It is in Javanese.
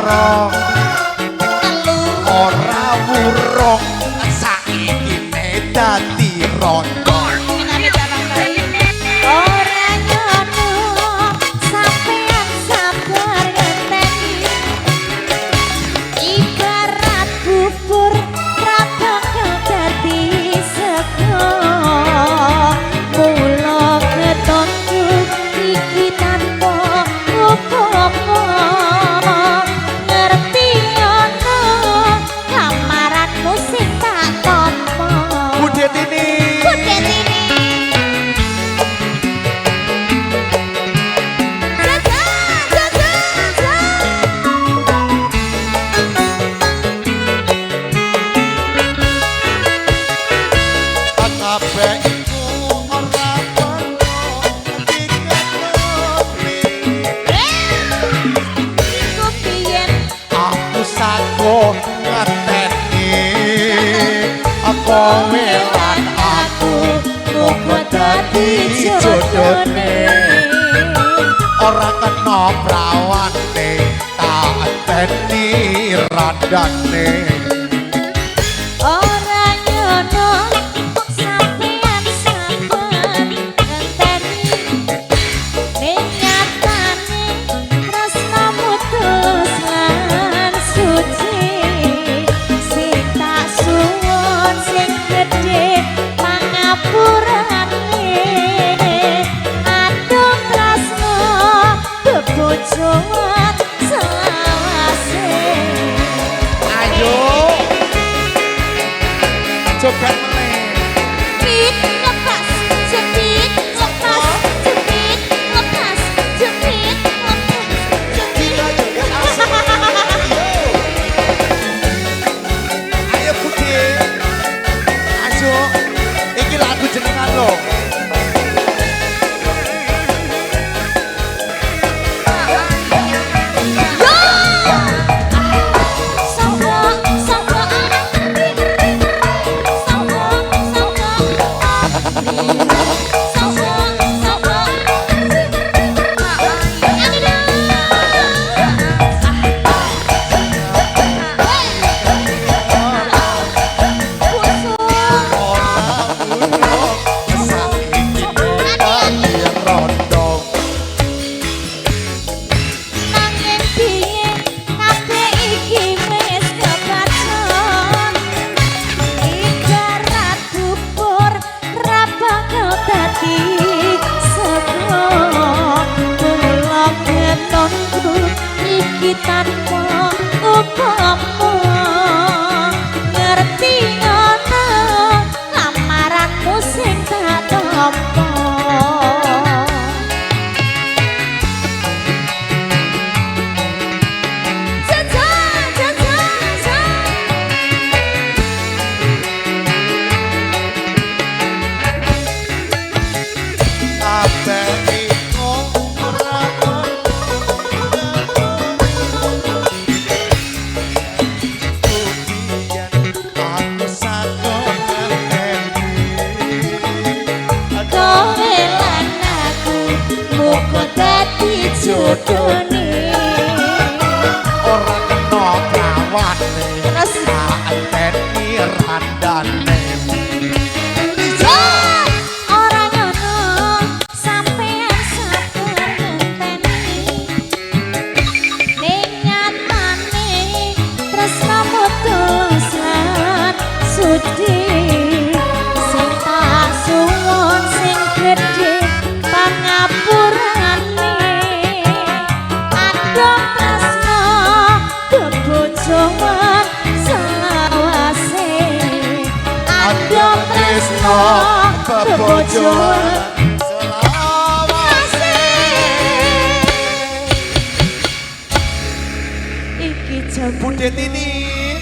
lara ora wurung saiki dadi rondo ora nyono sampean sabar ngenteni ibarat bubur rapokno dadi sego mula ketongku iki tanpa apa-apa ngerti ono lamaranmu sing tak tampa Budet ini kabeh iku ora perlu diketutne iku piyen aku sago ngeteni kowe lan aku muga dadi jodone ora kena prawane tak enteni randane ora nyono sampean saben ngenteni ning nyatane tresnamu tulus lan suci sing tak suwun sing gedhe pangapurane aduh tresno bebojoan selawase ayo coba meneh Jepit lepas, jepit lepas, jepit lepas, jepit lepas, jepit. ayo Budi ayo iki lagu jenengan lho tanpa upama ngerti ngono lamaranmu sing tak tampa jodone ora kena prawane terus tak enteni randane ora nyono sampean sabar ngenteni ning nyatane tresnamu tulus lan suci sing tak suwun sing gedhe pangapurane aduh tresno bebojoan selawase aduh tresno bebojoan selawase iki jam Budet ini